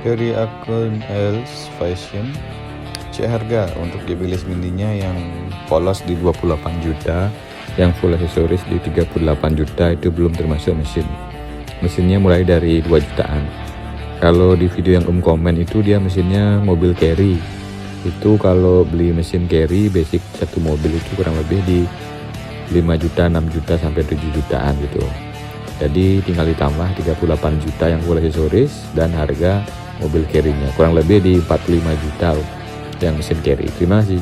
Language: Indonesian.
dari akun Els Fashion. Cek harga untuk JBL Mindinya yang polos di 28 juta, yang full aksesoris di 38 juta, itu belum termasuk mesin. Mesinnya mulai dari 2 jutaan. Kalau di video yang komen itu dia mesinnya mobil carry. Itu kalau beli mesin carry basic satu mobil itu kurang lebih di 5 juta, 6 juta sampai 7 jutaan gitu. Jadi tinggal ditambah 38 juta yang full aksesoris dan harga mobil carry-nya kurang lebih di 45 juta yang mesin carry. Terima kasih.